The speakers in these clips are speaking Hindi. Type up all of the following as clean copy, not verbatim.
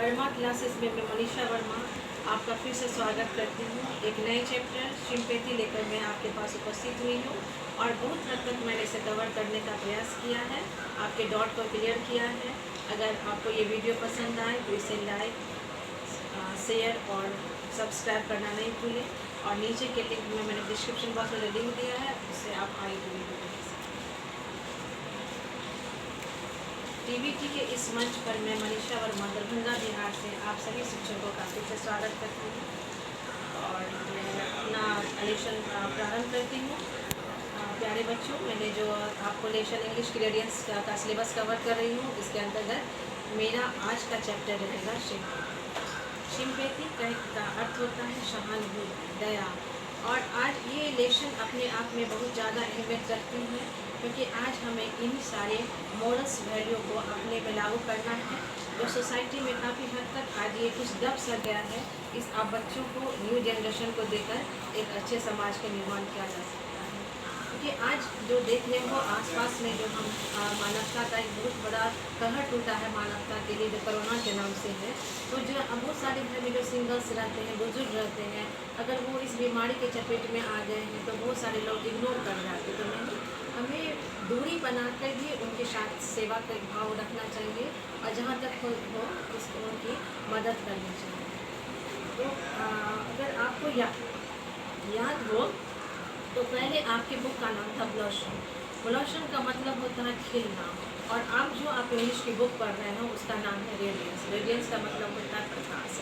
वर्मा क्लासेस में मैं मनीषा वर्मा आपका फिर से स्वागत करती हूँ। एक नए चैप्टर सिंपैथी लेकर मैं आपके पास उपस्थित हुई हूँ और बहुत हद तक मैंने इसे कवर करने का प्रयास किया है, आपके डाउट को क्लियर किया है। अगर आपको ये वीडियो पसंद आए तो इसे लाइक, शेयर और सब्सक्राइब करना नहीं भूलें। और नीचे के लिंक में मैंने डिस्क्रिप्शन बॉक्स में लिंक दिया है, उससे आप आगे की वीडियो देख सकते हैं। टीवीटी के इस मंच पर मैं मनीषा वर्मा दरभंगा बिहार से आप सभी शिक्षकों का फिर से स्वागत करती हूँ और मैं अपना लेसन प्रारंभ करती हूँ। प्यारे बच्चों, मैंने जो आपको लेसन इंग्लिश ग्रेडियंट्स का सिलेबस कवर कर रही हूँ, इसके अंतर्गत मेरा आज का चैप्टर रहेगा सिंपैथी। सिंपैथी का अर्थ होता है सहानुभूति, दया। और आज ये लेसन अपने आप में बहुत ज़्यादा अहमियत रखती है, क्योंकि आज हमें इन सारे मोरल्स वैल्यू को अपने में लागू करना है, जो सोसाइटी में काफ़ी हद तक आज ये कुछ दब सा गया है। इस आप बच्चों को, न्यू जनरेशन को देकर एक अच्छे समाज का निर्माण किया जा सकता है। क्योंकि आज जो देखने को आसपास में जो हम मानवता का एक बहुत बड़ा कहर टूटा है मानवता के लिए, जो कोरोना के नाम से है, तो जो बहुत सारे घर में जो सिंगल्स रहते हैं, बुजुर्ग रहते हैं, अगर वो इस बीमारी के चपेट में आ गए हैं तो बहुत सारे लोग इग्नोर कर जाते। तो नहीं, हमें दूरी बनाकर भी उनके साथ सेवा का भाव रखना चाहिए और जहाँ तक हो उसको उनकी मदद करनी चाहिए। तो अगर आपको याद हो तो पहले आपके बुक का नाम था ब्लॉसम। ब्लॉसम का मतलब होता है खिलना, और आप जो आप इंग्लिश की बुक पढ़ रहे हो उसका नाम है रेडियंस। रेडियंस का मतलब होता है प्रकाश।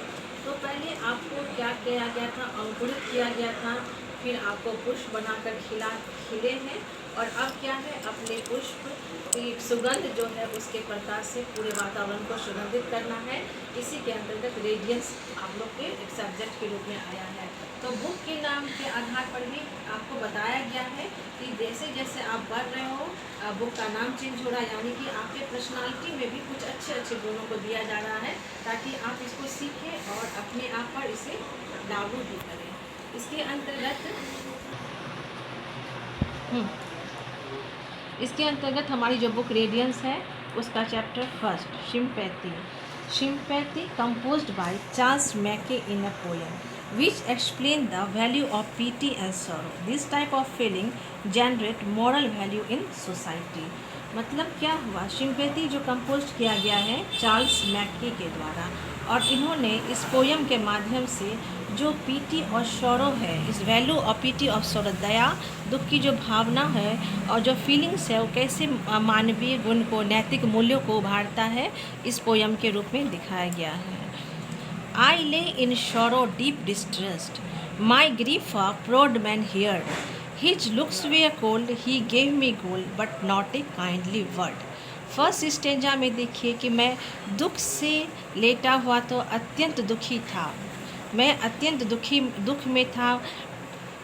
तो पहले आपको क्या किया गया था? अंकुरित किया गया था, फिर आपको पुष्प बनाकर खिले हैं, और अब क्या है, अपने पुष्प की सुगंध जो है उसके प्रकाश से पूरे वातावरण को सुगंधित करना है। इसी के अंतर्गत रेडियंस आप लोग के एक सब्जेक्ट के रूप में आया है। तो बुक के नाम के आधार पर भी आपको बताया गया है कि जैसे जैसे आप बढ़ रहे हो, बुक का नाम चेंज हो रहा है, यानी कि आपके पर्सनालिटी में भी कुछ अच्छे अच्छे गुणों को दिया जा रहा है, ताकि आप इसको सीखें और अपने आप पर इसे लागू भी करें। इसके अंतर्गत हमारी जो बुक रेडियंस है उसका chapter first sympathy. Sympathy composed by Charles Mackay in a poem which explain the value of pity and sorrow. This type of feeling generate moral value in society. मतलब क्या हुआ? सिंपैथी जो कंपोज किया गया है चार्ल्स मैके के द्वारा, और इन्होंने इस पोयम के माध्यम से जो पीटी और सौरो है, इस वैल्यू ऑफ पीटी और सौरो, दया, दुख की जो भावना है और जो फीलिंग्स है, वो कैसे मानवीय गुण को, नैतिक मूल्यों को उभारता है, इस पोयम के रूप में दिखाया गया है। I lay in sorrow deep distressed, my grief a proud man heard. His looks were cold, he gave me gold, but not a kindly word. First stanza में देखिए कि मैं दुख से लेटा हुआ तो अत्यंत दुखी था, मैं अत्यंत दुख में था।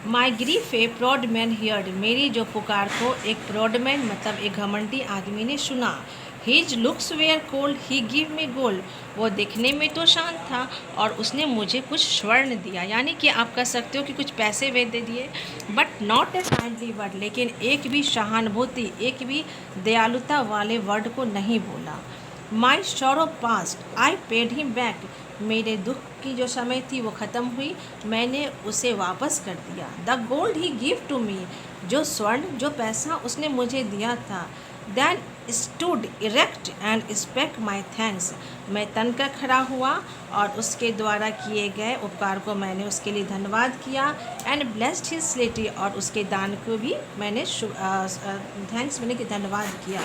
माई ग्रीफ ए प्रॉड मैन हियर्ड, मेरी जो पुकार को एक प्रॉड मैन मतलब एक घमंडी आदमी ने सुना। His looks were cold, he give me gold, वो दिखने में तो शांत था और उसने मुझे कुछ स्वर्ण दिया, यानी कि आप कह सकते हो कि कुछ पैसे वे दे दिए। But not a kindly word, लेकिन एक भी सहानुभूति, एक भी दयालुता वाले वर्ड को नहीं बोला। My sorrow past, I paid him back, मेरे दुख की जो समय थी वो ख़त्म हुई, मैंने उसे वापस कर दिया। The gold he give to me, जो स्वर्ण, जो पैसा उसने मुझे दिया था। Then stood erect and spake my thanks, मैं तनकर खड़ा हुआ और उसके द्वारा किए गए उपकार को मैंने उसके लिए धन्यवाद किया। एंड ब्लेस्ड हिज स्लेटी, और उसके दान को भी मैंने थैंक्स मैंने धन्यवाद किया।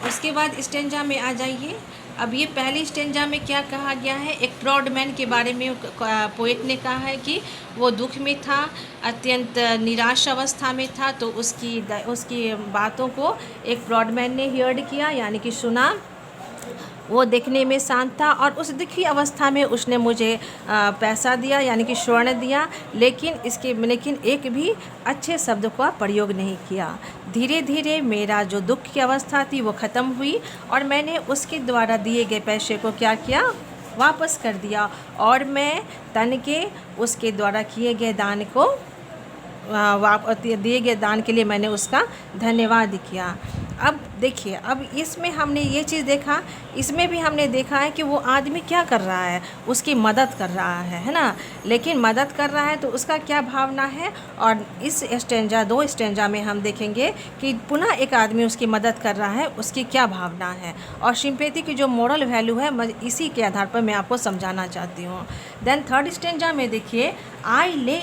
उसके बाद स्टेंजा में आ जाइए। अब ये पहले स्टेंजा में क्या कहा गया है? एक प्रॉड मैन के बारे में पोएट ने कहा है कि वो दुख में था, अत्यंत निराश अवस्था में था, तो उसकी बातों को एक प्रॉड मैन ने हियर्ड किया, यानी कि सुना। वो देखने में शांत था और उस दुखी अवस्था में उसने मुझे पैसा दिया, यानी कि स्वर्ण दिया, लेकिन एक भी अच्छे शब्द का प्रयोग नहीं किया। धीरे धीरे मेरा जो दुख की अवस्था थी वो ख़त्म हुई और मैंने उसके द्वारा दिए गए पैसे को क्या किया? वापस कर दिया, और मैं तन के उसके द्वारा किए गए दान को दिए गए दान के लिए मैंने उसका धन्यवाद किया। अब देखिए, अब इसमें हमने ये चीज़ देखा, इसमें भी हमने देखा है कि वो आदमी क्या कर रहा है, उसकी मदद कर रहा है ना। लेकिन मदद कर रहा है तो उसका क्या भावना है, और इस स्टेंजा 2 स्टेंजा में हम देखेंगे कि पुनः एक आदमी उसकी मदद कर रहा है, उसकी क्या भावना है, और सिंपैथी की जो मोरल वैल्यू है इसी के आधार पर मैं आपको समझाना चाहती हूँ। देन थर्ड स्टेंजा में देखिए, आई ले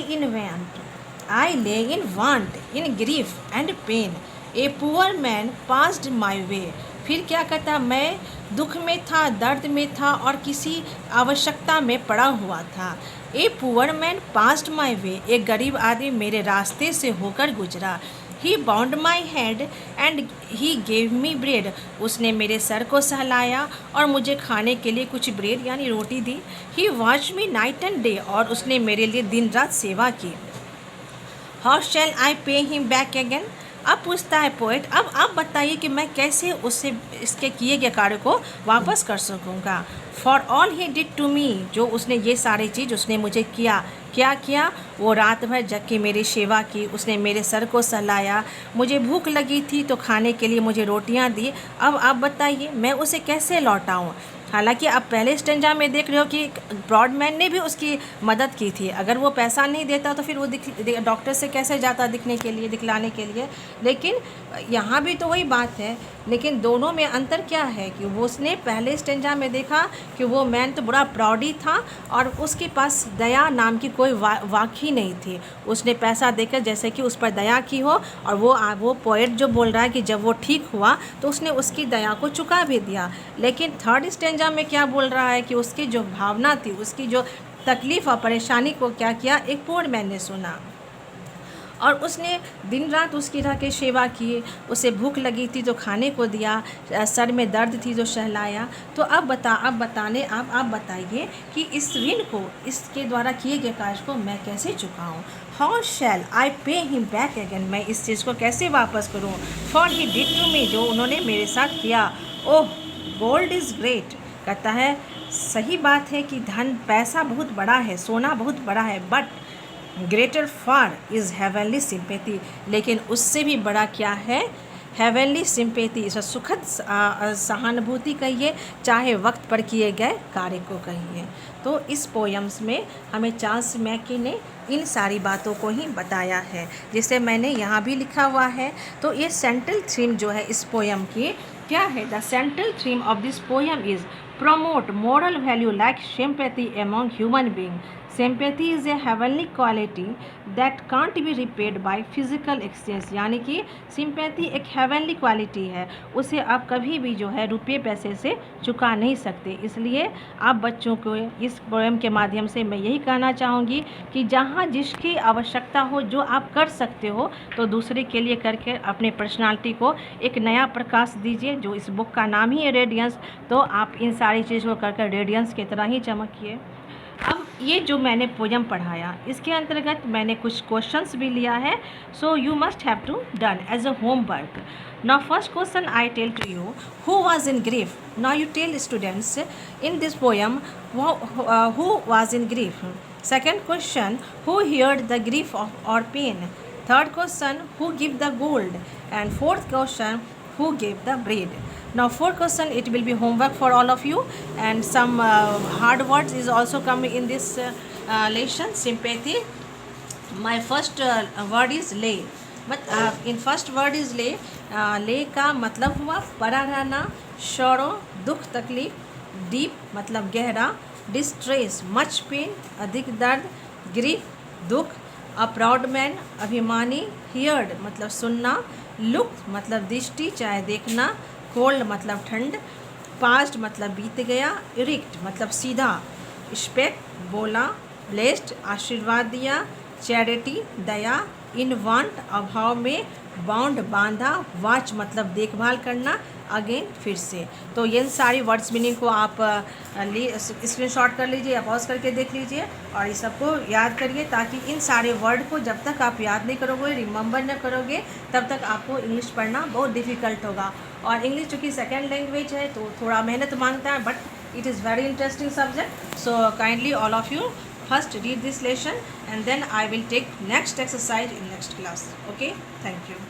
in want, in grief and pain, a poor man passed my way. फिर क्या कहता, मैं दुख में था, दर्द में था और किसी आवश्यकता में पड़ा हुआ था। A poor man passed my way, एक गरीब आदमी मेरे रास्ते से होकर गुजरा। He bound my head and he gave me bread, उसने मेरे सर को सहलाया और मुझे खाने के लिए कुछ ब्रेड यानी रोटी दी। He watch me night and day, और उसने मेरे लिए दिन रात सेवा की। How shell I pay him back again, अब पूछता है पोएट, अब आप बताइए कि मैं कैसे उससे इसके किए गए कार्य को वापस कर सकूँगा। For all he did to me, जो उसने ये सारी चीज़ उसने मुझे किया, क्या किया, वो रात भर जग के मेरी सेवा की, उसने मेरे सर को सहलाया, मुझे भूख लगी थी तो खाने के लिए मुझे रोटियां दी। अब आप बताइए मैं उसे कैसे लौटाऊं। हालांकि आप पहले स्टेंजा में देख रहे हो कि ब्रॉडमैन ने भी उसकी मदद की थी, अगर वो पैसा नहीं देता तो फिर वो डॉक्टर से कैसे जाता दिखने के लिए, दिखलाने के लिए। लेकिन यहाँ भी तो वही बात है, लेकिन दोनों में अंतर क्या है कि वो उसने पहले स्टेंजा में देखा कि वो मैन तो बड़ा प्राउडी था और उसके पास दया नाम की कोई वाक़ ही नहीं थी। उसने पैसा देकर जैसे कि उस पर दया की हो, और वो पोएट जो बोल रहा है कि जब वो ठीक हुआ तो उसने उसकी दया को चुका भी दिया। लेकिन थर्ड स्टेंजा में क्या बोल रहा है कि उसकी जो भावना थी, उसकी जो तकलीफ़ और परेशानी को क्या किया, एक पुअर मैन ने सुना और उसने दिन रात उसकी रह के सेवा की। उसे भूख लगी थी तो खाने को दिया, सर में दर्द थी तो सहलाया। तो अब बताइए कि इस ऋण को, इसके द्वारा किए गए कार्य को मैं कैसे चुकाऊँ। How shell I pay him back again, मैं इस चीज़ को कैसे वापस करूँ। For he did to me, जो उन्होंने मेरे साथ किया। ओह गोल्ड इज़ ग्रेट, कहता है सही बात है कि धन, पैसा बहुत बड़ा है, सोना बहुत बड़ा है, but greater far is heavenly sympathy, लेकिन उससे भी बड़ा क्या है, हेवनली सिंपैथी, इस सुखद सहानुभूति कहिए, चाहे वक्त पर किए गए कार्य को कहिए। तो इस पोयम्स में हमें चार्ल्स मैकी ने इन सारी बातों को ही बताया है, जिसे मैंने यहाँ भी लिखा हुआ है। तो ये सेंट्रल थीम जो है इस पोयम की क्या है, the central theme of this poem is promote moral value like sympathy among human beings. Sympathy is a heavenly quality that can't be repaid by physical exchange, यानी कि सिंपैथी एक हेवनली क्वालिटी है, उसे आप कभी भी जो है रुपये पैसे से चुका नहीं सकते। इसलिए आप बच्चों को इस पोएम के माध्यम से मैं यही कहना चाहूँगी कि जहाँ जिसकी आवश्यकता हो, जो आप कर सकते हो, तो दूसरे के लिए करके अपने पर्सनालिटी को एक नया प्रकाश दीजिए, जो इस बुक का नाम ही है रेडियंस। तो आप इन सारी चीज़ों को कर रेडियंस की तरह ही चमकिए। अब ये जो मैंने पोयम पढ़ाया, इसके अंतर्गत मैंने कुछ क्वेश्चंस भी लिया है, so you must have to done as a homework. Now first question I tell to you, who was in grief. Now you tell students in this poem who was in grief. Second question, who heard the grief of और pain. Third question, who give the gold. And fourth question, who gave the bread. Now fourth question, it will be homework for all of you, and some hard words is also coming in this lesson. Sympathy, my first word is lay, but in first word is lay. lay का मतलब हुआ परा रहना, sorrow दुख तकलीफ, deep मतलब गहरा, distress much pain अधिक दर्द, grief दुख, a proud man अभिमानी, heard मतलब सुनना, लुक मतलब दृष्टि चाहे देखना, कोल्ड मतलब ठंड, पास्ट मतलब बीत गया, इरिक्ट मतलब सीधा, स्पेक्ट बोला, ब्लेस्ड आशीर्वाद दिया, चैरिटी दया, इन वांट अभाव में, बाउंड बांधा, वाच मतलब देखभाल करना, अगेन फिर से। तो ये सारी वर्ड्स मीनिंग को आप स्क्रीनशॉट कर लीजिए या पॉज करके देख लीजिए और इस सबको याद करिए, ताकि इन सारे वर्ड को जब तक आप याद नहीं करोगे, रिमेंबर न करोगे, तब तक आपको इंग्लिश पढ़ना बहुत डिफ़िकल्ट होगा। और इंग्लिश चूँकि सेकेंड लैंग्वेज है तो थोड़ा मेहनत मांगता है, but it is very interesting subject. So kindly all of you first read this lesson and then I will take next exercise in next class. Okay, thank you.